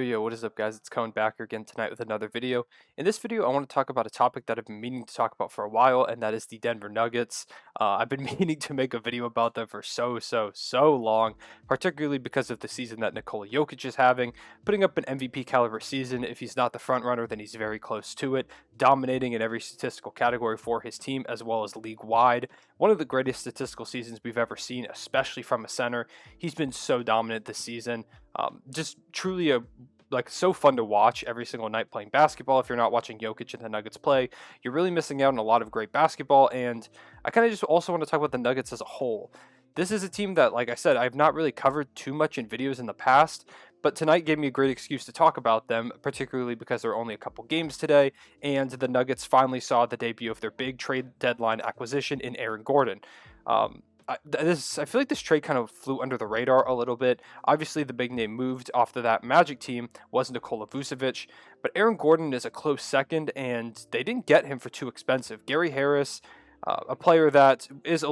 Yo, what is up, guys? It's Cohen back here again tonight with another video. In this video, I want to talk about a topic that I've been meaning to talk about for a while, and that is the Denver Nuggets. I've been meaning to make a video about them for so long, particularly because of the season that Nikola Jokic is having, putting up an MVP caliber season. If he's not the front runner, then he's very close to it, dominating in every statistical category for his team as well as league wide. One of the greatest statistical seasons we've ever seen, especially from a center. He's been so dominant this season. Just truly so fun to watch every single night playing basketball. If you're not watching Jokic and the Nuggets play, you're really missing out on a lot of great basketball. And I kind of just also want to talk about the Nuggets as a whole. This is a team that, like I said, I've not really covered too much in videos in the past, but tonight gave me a great excuse to talk about them, particularly because there are only a couple games today, and the Nuggets finally saw the debut of their big trade deadline acquisition in Aaron Gordon. I feel like this trade kind of flew under the radar a little bit. Obviously, the big name moved off of that Magic team was Nikola Vucevic, but Aaron Gordon is a close second, and they didn't get him for too expensive. Gary Harris, a player that is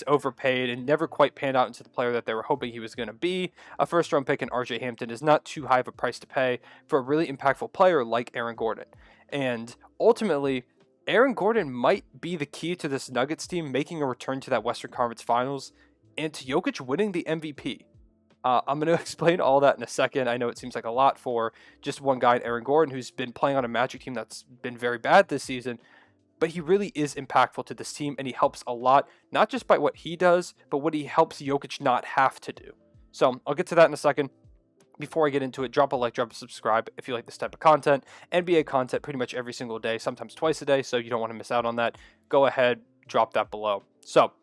overpaid and never quite panned out into the player that they were hoping he was going to be. A first-round pick in RJ Hampton is not too high of a price to pay for a really impactful player like Aaron Gordon, and ultimately, Aaron Gordon might be the key to this Nuggets team making a return to that Western Conference Finals and to Jokic winning the MVP. I'm going to explain all that in a second. I know it seems like a lot for just one guy, Aaron Gordon, who's been playing on a Magic team that's been very bad this season, but he really is impactful to this team, and he helps a lot, not just by what he does, but what he helps Jokic not have to do. So I'll get to that in a second. Before I get into it, drop a like, drop a subscribe if you like this type of content. NBA content pretty much every single day, sometimes twice a day, so you don't want to miss out on that. Go ahead, drop that below. So,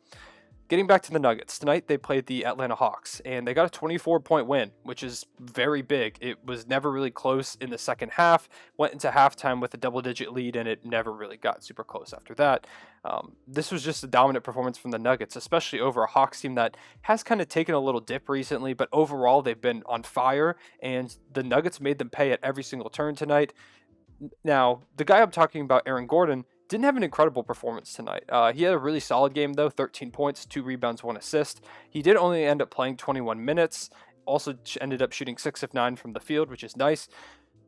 getting back to the Nuggets. Tonight, they played the Atlanta Hawks, and they got a 24-point win, which is very big. It was never really close in the second half. Went into halftime with a double-digit lead, and it never really got super close after that. This was just a dominant performance from the Nuggets, especially over a Hawks team that has kind of taken a little dip recently, but overall, they've been on fire, and the Nuggets made them pay at every single turn tonight. Now, the guy I'm talking about, Aaron Gordon, didn't have an incredible performance tonight. He had a really solid game, though, 13 points, 2 rebounds, 1 assist. He did only end up playing 21 minutes, also ended up shooting 6 of 9 from the field, which is nice.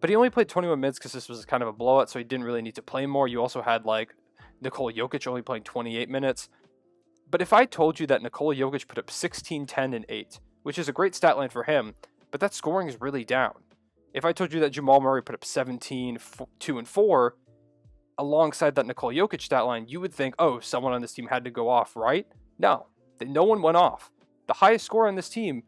But he only played 21 minutes because this was kind of a blowout, so he didn't really need to play more. You also had, Nikola Jokic only playing 28 minutes. But if I told you that Nikola Jokic put up 16, 10, and 8, which is a great stat line for him, but that scoring is really down. If I told you that Jamal Murray put up 17, 2, and 4, alongside that Nikola Jokic stat line, you would think, oh, someone on this team had to go off, right? No, no one went off. The highest score on this team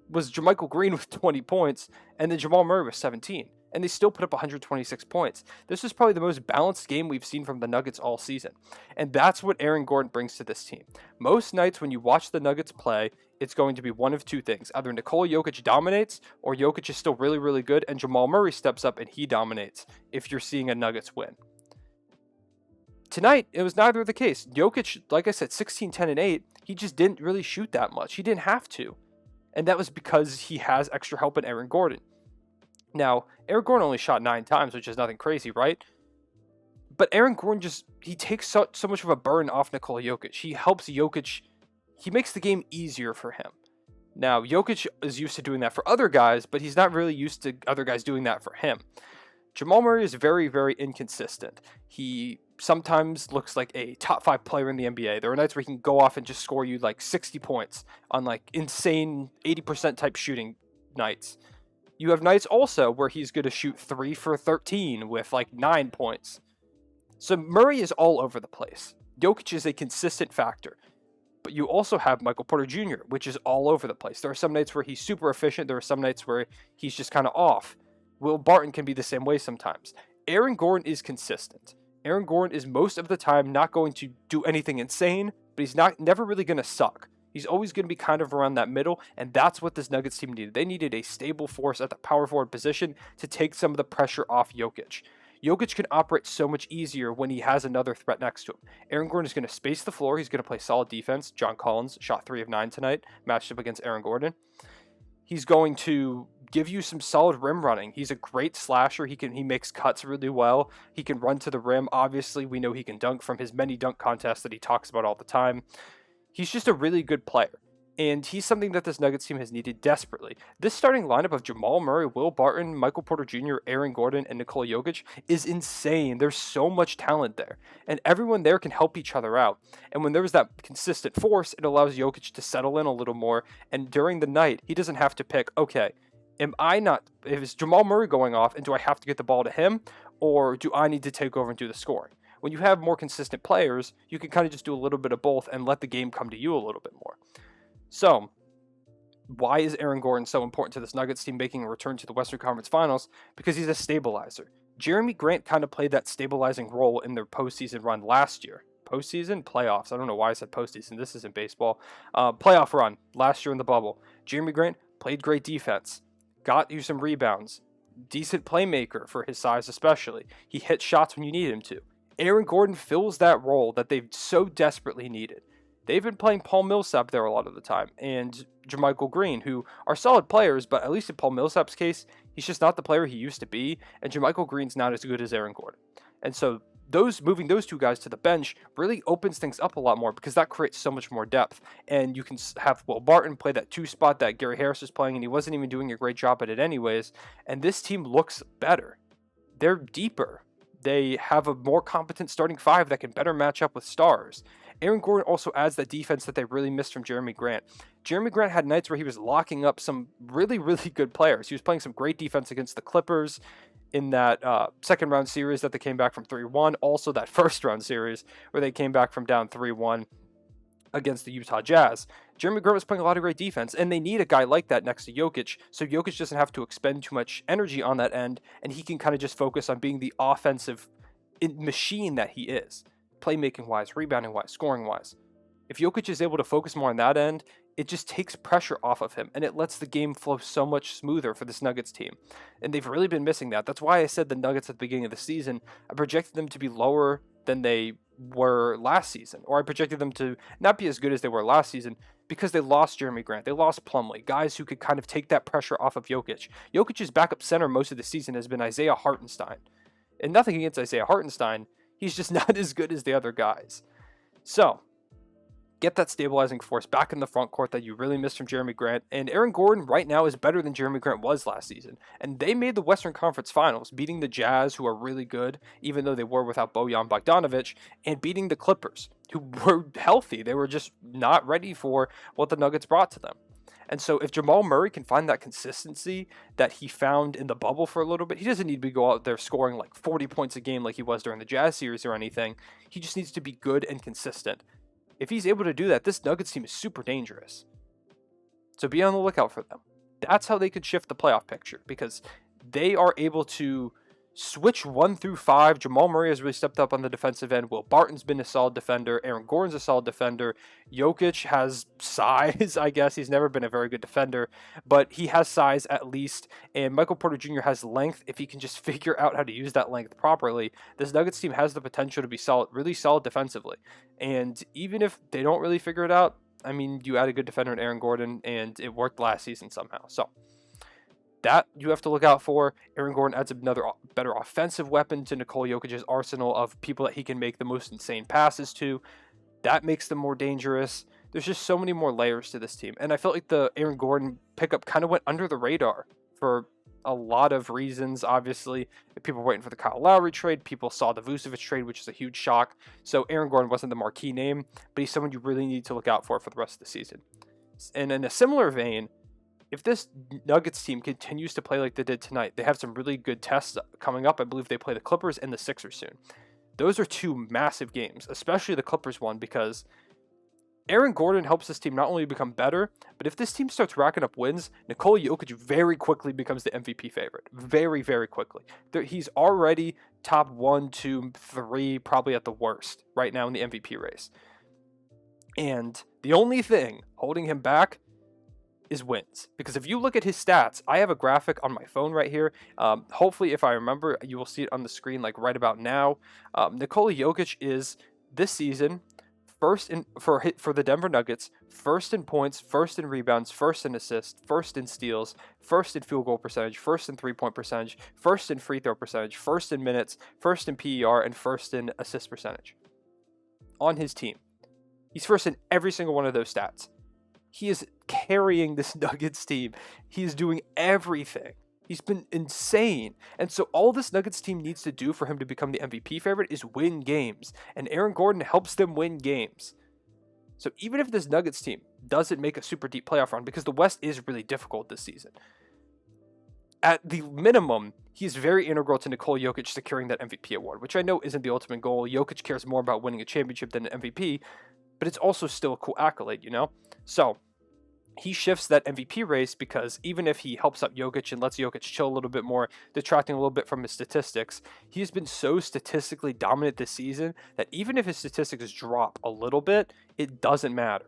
was JaMychal Green with 20 points, and then Jamal Murray with 17. And they still put up 126 points. This is probably the most balanced game we've seen from the Nuggets all season. And that's what Aaron Gordon brings to this team. Most nights when you watch the Nuggets play, it's going to be one of two things. Either Nikola Jokic dominates, or Jokic is still really, really good, and Jamal Murray steps up and he dominates if you're seeing a Nuggets win. Tonight, it was neither of the case. Jokic, like I said, 16, 10, and 8, he just didn't really shoot that much. He didn't have to. And that was because he has extra help in Aaron Gordon. Now, Aaron Gordon only shot 9 times, which is nothing crazy, right? But Aaron Gordon he takes so much of a burden off Nikola Jokic. He helps Jokic. He makes the game easier for him. Now, Jokic is used to doing that for other guys, but he's not really used to other guys doing that for him. Jamal Murray is very, very inconsistent. He sometimes looks like a top 5 player in the NBA. There are nights where he can go off and just score you 60 points on insane 80% type shooting nights. You have nights also where he's going to shoot 3 for 13 with 9 points. So Murray is all over the place. Jokic is a consistent factor. But you also have Michael Porter Jr., which is all over the place. There are some nights where he's super efficient. There are some nights where he's just kind of off. Will Barton can be the same way sometimes. Aaron Gordon is consistent. Aaron Gordon is most of the time not going to do anything insane, but he's never really going to suck. He's always going to be kind of around that middle, and that's what this Nuggets team needed. They needed a stable force at the power forward position to take some of the pressure off Jokic. Jokic can operate so much easier when he has another threat next to him. Aaron Gordon is going to space the floor. He's going to play solid defense. John Collins shot 3 of 9 tonight, matched up against Aaron Gordon. He's going to give you some solid rim running. He's a great slasher. He makes cuts really well. He can run to the rim. Obviously, we know he can dunk from his many dunk contests that he talks about all the time. He's just a really good player. And he's something that this Nuggets team has needed desperately. This starting lineup of Jamal Murray, Will Barton, Michael Porter Jr., Aaron Gordon, and Nikola Jokic is insane. There's so much talent there, and everyone there can help each other out. And when there's that consistent force, it allows Jokic to settle in a little more. And during the night, he doesn't have to pick, okay, is Jamal Murray going off, and do I have to get the ball to him, or do I need to take over and do the scoring? When you have more consistent players, you can kind of just do a little bit of both and let the game come to you a little bit more. So, why is Aaron Gordon so important to this Nuggets team making a return to the Western Conference Finals? Because he's a stabilizer. Jeremy Grant kind of played that stabilizing role in their postseason run last year. Postseason? Playoffs. I don't know why I said postseason. This isn't baseball. Playoff run last year in the bubble. Jeremy Grant played great defense. Got you some rebounds. Decent playmaker for his size especially. He hit shots when you needed him to. Aaron Gordon fills that role that they've so desperately needed. They've been playing Paul Millsap there a lot of the time, and JaMychal Green, who are solid players, but at least in Paul Millsap's case, he's just not the player he used to be, and JaMychal Green's not as good as Aaron Gordon. And so moving those two guys to the bench really opens things up a lot more because that creates so much more depth. And you can have Will Barton play that 2 spot that Gary Harris was playing, and he wasn't even doing a great job at it anyways. And this team looks better. They're deeper. They have a more competent starting 5 that can better match up with stars. Aaron Gordon also adds that defense that they really missed from Jeremy Grant. Jeremy Grant had nights where he was locking up some really, really good players. He was playing some great defense against the Clippers in that second round series that they came back from 3-1. Also that first round series where they came back from down 3-1 against the Utah Jazz. Jeremy Grant was playing a lot of great defense, and they need a guy like that next to Jokic, so Jokic doesn't have to expend too much energy on that end, and he can kind of just focus on being the offensive machine that he is, playmaking-wise, rebounding-wise, scoring-wise. If Jokic is able to focus more on that end, it just takes pressure off of him, and it lets the game flow so much smoother for this Nuggets team. And they've really been missing that. That's why I said the Nuggets at the beginning of the season, I projected them to be lower than they were last season, or I projected them to not be as good as they were last season because they lost Jeremy Grant, they lost Plumlee, guys who could kind of take that pressure off of Jokic. Jokic's backup center most of the season has been Isaiah Hartenstein, and nothing against Isaiah Hartenstein, he's just not as good as the other guys. So, get that stabilizing force back in the front court that you really missed from Jeremy Grant. And Aaron Gordon right now is better than Jeremy Grant was last season. And they made the Western Conference Finals, beating the Jazz, who are really good, even though they were without Bojan Bogdanovic, and beating the Clippers, who were healthy. They were just not ready for what the Nuggets brought to them. And so if Jamal Murray can find that consistency that he found in the bubble for a little bit, he doesn't need to go out there scoring like 40 points a game like he was during the Jazz series or anything. He just needs to be good and consistent. If he's able to do that, this Nuggets team is super dangerous. So be on the lookout for them. That's how they could shift the playoff picture, because they are able to switch 1 through 5. Jamal Murray has really stepped up on the defensive end. Will Barton's been a solid defender. Aaron Gordon's a solid defender. Jokic has size, I guess. He's never been a very good defender, but he has size at least. And Michael Porter Jr. has length. If he can just figure out how to use that length properly, this Nuggets team has the potential to be solid, really solid defensively. And even if they don't really figure it out, I mean, you add a good defender in Aaron Gordon, and it worked last season somehow. So that you have to look out for. Aaron Gordon adds another better offensive weapon to Nikola Jokic's arsenal of people that he can make the most insane passes to. That makes them more dangerous. There's just so many more layers to this team. And I felt like the Aaron Gordon pickup kind of went under the radar for a lot of reasons. Obviously, people were waiting for the Kyle Lowry trade. People saw the Vucevic trade, which is a huge shock. So Aaron Gordon wasn't the marquee name, but he's someone you really need to look out for the rest of the season. And in a similar vein, if this Nuggets team continues to play like they did tonight, they have some really good tests coming up. I believe they play the Clippers and the Sixers soon. Those are 2 massive games, especially the Clippers one, because Aaron Gordon helps this team not only become better, but if this team starts racking up wins, Nikola Jokic very quickly becomes the MVP favorite. Very, very quickly. He's already top 1, 2, 3, probably at the worst right now in the MVP race. And the only thing holding him back is wins. Because if you look at his stats, I have a graphic on my phone right here. Hopefully, if I remember, you will see it on the screen like right about now. Nikola Jokic is this season first in for the Denver Nuggets, first in points, first in rebounds, first in assists, first in steals, first in field goal percentage, first in 3-point percentage, first in free throw percentage, first in minutes, first in PER, and first in assist percentage on his team. He's first in every single one of those stats. He is carrying this Nuggets team. He is doing everything. He's been insane. And so all this Nuggets team needs to do for him to become the MVP favorite is win games. And Aaron Gordon helps them win games. So even if this Nuggets team doesn't make a super deep playoff run, because the West is really difficult this season, at the minimum, he's very integral to Nikola Jokic securing that MVP award, which I know isn't the ultimate goal. Jokic cares more about winning a championship than an MVP, but it's also still a cool accolade, you know? So he shifts that MVP race because even if he helps out Jokic and lets Jokic chill a little bit more, detracting a little bit from his statistics, he's been so statistically dominant this season that even if his statistics drop a little bit, it doesn't matter.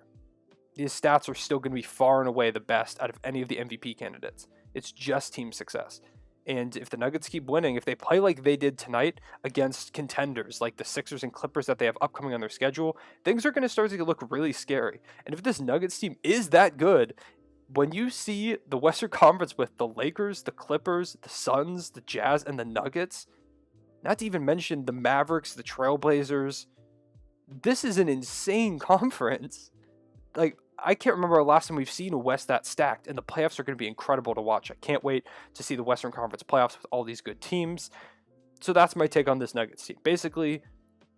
His stats are still going to be far and away the best out of any of the MVP candidates. It's just team success. And if the Nuggets keep winning, if they play like they did tonight against contenders like the Sixers and Clippers that they have upcoming on their schedule, things are going to start to look really scary. And if this Nuggets team is that good, when you see the Western Conference with the Lakers, the Clippers, the Suns, the Jazz, and the Nuggets, not to even mention the Mavericks, the Trailblazers, this is an insane conference. Like, I can't remember the last time we've seen a West that stacked, and the playoffs are going to be incredible to watch. I can't wait to see the Western Conference playoffs with all these good teams. So that's my take on this Nuggets team. Basically,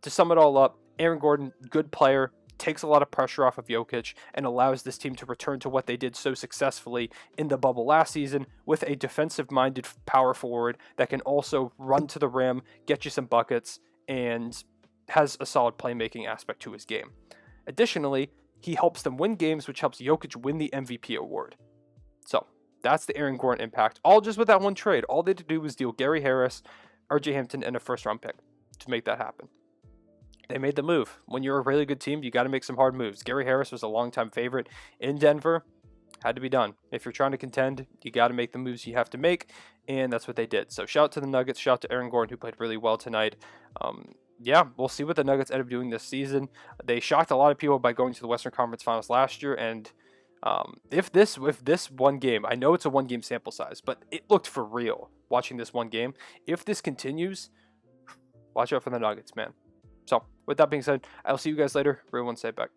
to sum it all up, Aaron Gordon, good player, takes a lot of pressure off of Jokic, and allows this team to return to what they did so successfully in the bubble last season with a defensive-minded power forward that can also run to the rim, get you some buckets, and has a solid playmaking aspect to his game. Additionally, he helps them win games, which helps Jokic win the MVP award. So that's the Aaron Gordon impact. All just with that one trade. All they had to do was deal Gary Harris, RJ Hampton, and a first-round pick to make that happen. They made the move. When you're a really good team, you got to make some hard moves. Gary Harris was a longtime favorite in Denver. Had to be done. If you're trying to contend, you got to make the moves you have to make, and that's what they did. So shout out to the Nuggets. Shout out to Aaron Gordon, who played really well tonight. Yeah, we'll see what the Nuggets end up doing this season. They shocked a lot of people by going to the Western Conference Finals last year, and if this one game, I know it's a one-game sample size, but it looked for real watching this one game. If this continues, watch out for the Nuggets, man. So with that being said, I'll see you guys later. Everyone stay back.